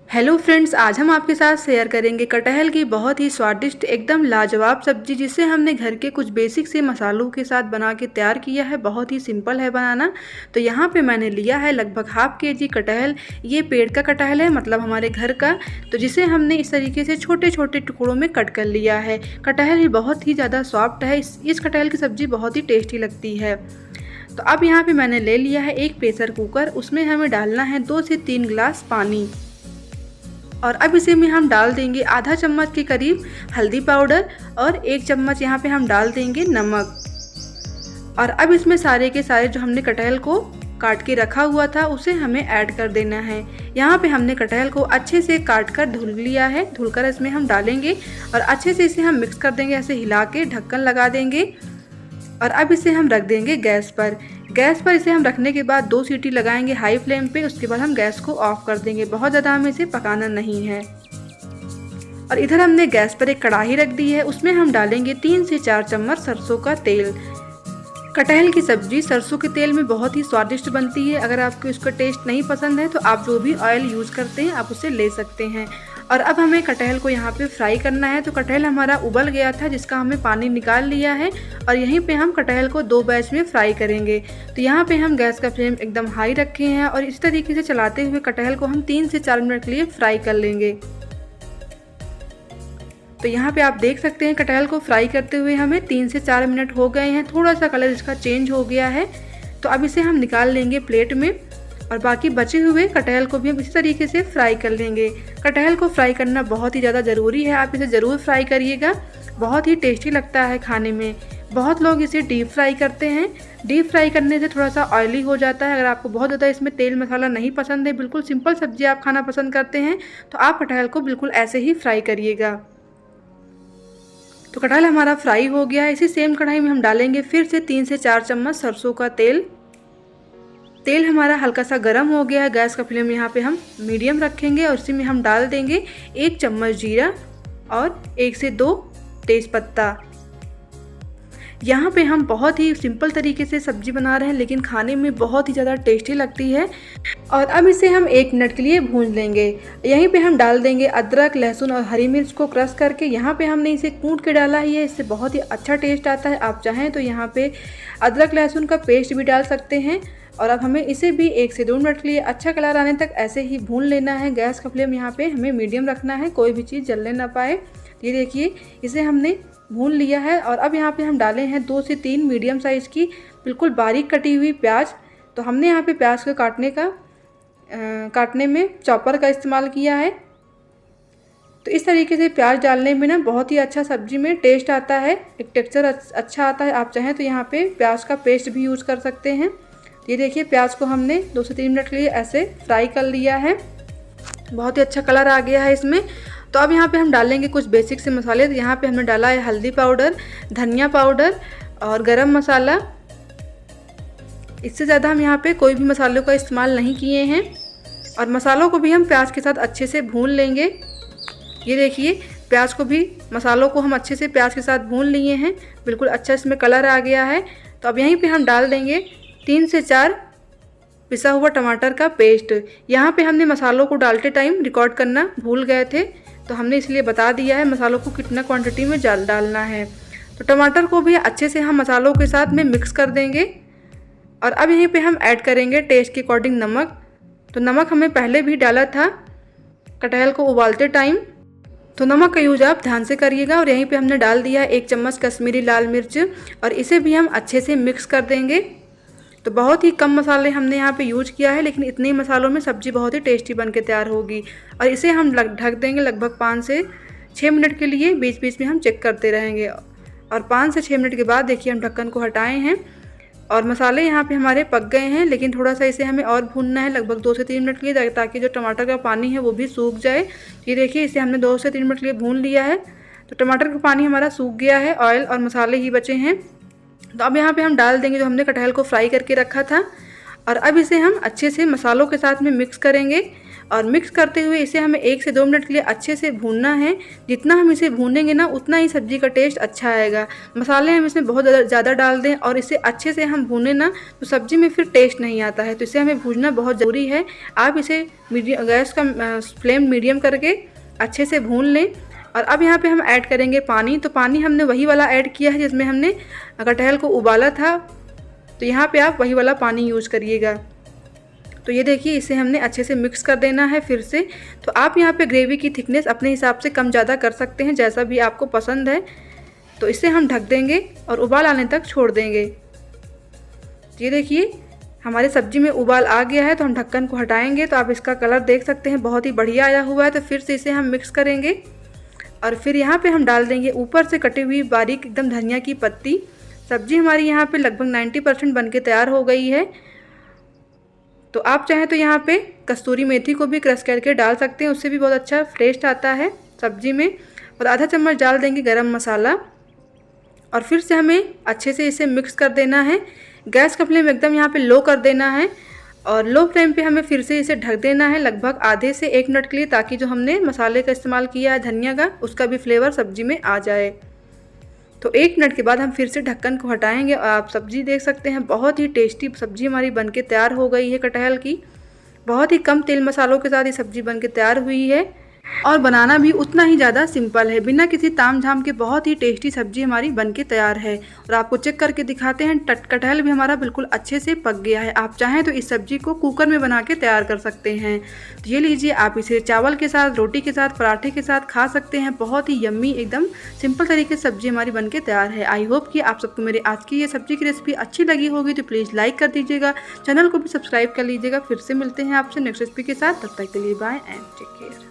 Hello friends, आज हम आपके साथ शेयर करेंगे कटहल की बहुत ही स्वादिष्ट एकदम लाजवाब सब्जी, जिसे हमने घर के कुछ बेसिक से मसालों के साथ बना के तैयार किया है। बहुत ही सिंपल है बनाना। तो यहाँ पे मैंने लिया है लगभग हाफ केजी कटहल। ये पेड़ का कटहल है, मतलब हमारे घर का। तो जिसे हमने इस तरीके से छोटे छोटे टुकड़ों में कट कर लिया है। कटहल ही बहुत ही ज़्यादा सॉफ्ट है। इस कटहल की सब्ज़ी बहुत ही टेस्टी लगती है। तो अब यहाँ पे मैंने ले लिया है एक प्रेशर कुकर। उसमें हमें डालना है 2 से 3 गिलास पानी। और अब इसे में हम डाल देंगे आधा चम्मच के करीब हल्दी पाउडर और 1 चम्मच यहाँ पे हम डाल देंगे नमक। और अब इसमें सारे के सारे जो हमने कटहल को काट के रखा हुआ था उसे हमें ऐड कर देना है। यहाँ पे हमने कटहल को अच्छे से काट कर धुल लिया है। धुलकर इसमें हम डालेंगे और अच्छे से इसे हम मिक्स कर देंगे। ऐसे हिला के ढक्कन लगा देंगे और अब इसे हम रख देंगे गैस पर। गैस पर इसे हम रखने के बाद 2 सीटी लगाएंगे हाई फ्लेम पे। उसके बाद हम गैस को ऑफ कर देंगे। बहुत ज़्यादा हमें इसे पकाना नहीं है। और इधर हमने गैस पर एक कढ़ाई रख दी है। उसमें हम डालेंगे 3 से 4 चम्मच सरसों का तेल। कटहल की सब्जी सरसों के तेल में बहुत ही स्वादिष्ट बनती है। अगर आपको इसका टेस्ट नहीं पसंद है तो आप जो भी ऑयल यूज़ करते हैं आप उसे ले सकते हैं। और अब हमें कटहल को यहाँ पे फ्राई करना है। तो कटहल हमारा उबल गया था, जिसका हमें पानी निकाल लिया है। और यहीं पे हम कटहल को 2 बैच में फ्राई करेंगे। तो यहाँ पे हम गैस का फ्लेम एकदम हाई रखे हैं और इस तरीके से चलाते हुए कटहल को हम 3 से 4 मिनट के लिए फ्राई कर लेंगे। तो यहाँ पे आप देख सकते हैं कटहल को फ्राई करते हुए हमें 3 से 4 मिनट हो गए हैं। थोड़ा सा कलर इसका चेंज हो गया है। तो अब इसे हम निकाल लेंगे प्लेट में और बाकी बचे हुए कटहल को भी हम इसी तरीके से फ्राई कर लेंगे। कटहल को फ्राई करना बहुत ही ज़्यादा ज़रूरी है। आप इसे ज़रूर फ्राई करिएगा, बहुत ही टेस्टी लगता है खाने में। बहुत लोग इसे डीप फ्राई करते हैं। डीप फ्राई करने से थोड़ा सा ऑयली हो जाता है। अगर आपको बहुत ज़्यादा इसमें तेल मसाला नहीं पसंद है, बिल्कुल सिंपल सब्जी आप खाना पसंद करते हैं, तो आप कटहल को बिल्कुल ऐसे ही फ्राई करिएगा। तो कटहल हमारा फ्राई हो गया है। इसी सेम कढ़ाई में हम डालेंगे फिर से 3 से 4 चम्मच सरसों का तेल। तेल हमारा हल्का सा गर्म हो गया है। गैस का फ्लेम यहाँ पे हम मीडियम रखेंगे और इसी में हम डाल देंगे 1 चम्मच जीरा और 1 से 2 तेज़पत्ता। यहाँ पे हम बहुत ही सिंपल तरीके से सब्जी बना रहे हैं, लेकिन खाने में बहुत ही ज़्यादा टेस्टी लगती है। और अब इसे हम 1 मिनट के लिए भून लेंगे। यहीं पे हम डाल देंगे अदरक, लहसुन और हरी मिर्च को क्रश करके। यहाँ पे हमने इसे कूट के डाला ही है, इससे बहुत ही अच्छा टेस्ट आता है। आप चाहें तो यहाँ पे अदरक लहसुन का पेस्ट भी डाल सकते हैं। और अब हमें इसे भी 1 से 2 मिनट के लिए अच्छा कलर आने तक ऐसे ही भून लेना है। गैस का फ्लेम यहाँ पे हमें मीडियम रखना है, कोई भी चीज़ जलने ना पाए। ये देखिए, इसे हमने भून लिया है। और अब यहाँ पे हम डाले हैं 2 से 3 मीडियम साइज़ की बिल्कुल बारीक कटी हुई प्याज। तो हमने यहाँ पे प्याज को काटने में चॉपर का इस्तेमाल किया है। तो इस तरीके से प्याज डालने में ना बहुत ही अच्छा सब्जी में टेस्ट आता है, एक टेक्सचर अच्छा आता है। आप चाहें तो यहाँ पे प्याज का पेस्ट भी यूज़ कर सकते हैं। ये देखिए, प्याज को हमने 2 से 3 मिनट के लिए ऐसे फ्राई कर लिया है। बहुत ही अच्छा कलर आ गया है इसमें। तो अब यहाँ पे हम डालेंगे कुछ बेसिक से मसाले। तो यहाँ पे हमने डाला है हल्दी पाउडर, धनिया पाउडर और गरम मसाला। इससे ज़्यादा हम यहाँ पे कोई भी मसालों का इस्तेमाल नहीं किए हैं। और मसालों को भी हम प्याज के साथ अच्छे से भून लेंगे। ये देखिए, प्याज को भी मसालों को हम अच्छे से प्याज के साथ भून लिए हैं। बिल्कुल अच्छा इसमें कलर आ गया है। तो अब यहीं पे हम डाल देंगे 3 से 4 पिसा हुआ टमाटर का पेस्ट। यहाँ पे हमने मसालों को डालते टाइम रिकॉर्ड करना भूल गए थे, तो हमने इसलिए बता दिया है मसालों को कितना क्वांटिटी में डालना है। तो टमाटर को भी अच्छे से हम मसालों के साथ में मिक्स कर देंगे। और अब यहीं पे हम ऐड करेंगे टेस्ट के अकॉर्डिंग नमक। तो नमक हमें पहले भी डाला था कटहल को उबालते टाइम, तो नमक का यूज आप ध्यान से करिएगा। और यहीं पे हमने डाल दिया 1 चम्मच कश्मीरी लाल मिर्च और इसे भी हम अच्छे से मिक्स कर देंगे। तो बहुत ही कम मसाले हमने यहाँ पे यूज किया है, लेकिन इतने मसालों में सब्ज़ी बहुत ही टेस्टी बन के तैयार होगी। और इसे हम ढक देंगे लगभग 5 से 6 मिनट के लिए। बीच बीच में हम चेक करते रहेंगे। और 5 से 6 मिनट के बाद देखिए हम ढक्कन को हटाए हैं और मसाले यहाँ पे हमारे पक गए हैं, लेकिन थोड़ा सा इसे हमें और भूनना है लगभग 2 से 3 मिनट के लिए, ताकि जो टमाटर का पानी है वो भी सूख जाए। ये देखिए, इसे हमने 2 से 3 मिनट के लिए भून लिया है। तो टमाटर का पानी हमारा सूख गया है, ऑयल और मसाले ही बचे हैं। तो अब यहाँ पे हम डाल देंगे जो हमने कटहल को फ्राई करके रखा था। और अब इसे हम अच्छे से मसालों के साथ में मिक्स करेंगे। और मिक्स करते हुए इसे हमें 1 से 2 मिनट के लिए अच्छे से भूनना है। जितना हम इसे भूनेंगे ना उतना ही सब्ज़ी का टेस्ट अच्छा आएगा। मसाले हम इसमें बहुत ज़्यादा डाल दें और इसे अच्छे से हम भूनें ना तो सब्ज़ी में फिर टेस्ट नहीं आता है, तो इसे हमें भूनना बहुत ज़रूरी है। आप इसे गैस का फ्लेम मीडियम करके अच्छे से भून लें। और अब यहाँ पे हम ऐड करेंगे पानी। तो पानी हमने वही वाला ऐड किया है जिसमें हमने कटहल को उबाला था, तो यहाँ पे आप वही वाला पानी यूज़ करिएगा। तो ये देखिए इसे हमने अच्छे से मिक्स कर देना है फिर से। तो आप यहाँ पे ग्रेवी की थिकनेस अपने हिसाब से कम ज़्यादा कर सकते हैं, जैसा भी आपको पसंद है। तो इसे हम ढक देंगे और उबाल आने तक छोड़ देंगे। ये देखिए हमारी सब्ज़ी में उबाल आ गया है, तो हम ढक्कन को हटाएंगे। तो आप इसका कलर देख सकते हैं बहुत ही बढ़िया आया हुआ है। तो फिर से इसे हम मिक्स करेंगे और फिर यहाँ पे हम डाल देंगे ऊपर से कटी हुई बारीक एकदम धनिया की पत्ती। सब्ज़ी हमारी यहाँ पे लगभग 90% बन के तैयार हो गई है। तो आप चाहें तो यहाँ पे कस्तूरी मेथी को भी क्रश करके डाल सकते हैं, उससे भी बहुत अच्छा टेस्ट आता है सब्ज़ी में। और आधा चम्मच डाल देंगे गरम मसाला और फिर से हमें अच्छे से इसे मिक्स कर देना है। गैस का फ्लेम एकदम यहाँ पे लो कर देना है और लो फ्लेम पे हमें फिर से इसे ढक देना है लगभग आधे से 1 मिनट के लिए, ताकि जो हमने मसाले का इस्तेमाल किया है धनिया का उसका भी फ्लेवर सब्ज़ी में आ जाए। तो 1 मिनट के बाद हम फिर से ढक्कन को हटाएंगे और आप सब्ज़ी देख सकते हैं बहुत ही टेस्टी सब्ज़ी हमारी बनके तैयार हो गई है कटहल की। बहुत ही कम तेल मसालों के साथ ये सब्ज़ी बनके तैयार हुई है और बनाना भी उतना ही ज़्यादा सिंपल है। बिना किसी ताम झाम के बहुत ही टेस्टी सब्ज़ी हमारी बनके तैयार है। और आपको चेक करके दिखाते हैं कटहल भी हमारा बिल्कुल अच्छे से पक गया है। आप चाहें तो इस सब्ज़ी को कुकर में बना के तैयार कर सकते हैं। तो ये लीजिए, आप इसे चावल के साथ, रोटी के साथ, पराठे के साथ खा सकते हैं। बहुत ही यम्मी एकदम सिंपल तरीके से सब्ज़ी हमारी बनके तैयार है। आई होप कि आप सबको मेरे आज की ये सब्ज़ी की रेसिपी अच्छी लगी होगी, तो प्लीज़ लाइक कर दीजिएगा, चैनल को भी सब्सक्राइब कर लीजिएगा। फिर से मिलते हैं आपसे नेक्स्ट रेसिपी के साथ, तब तक के लिए बाय एंड टेक केयर।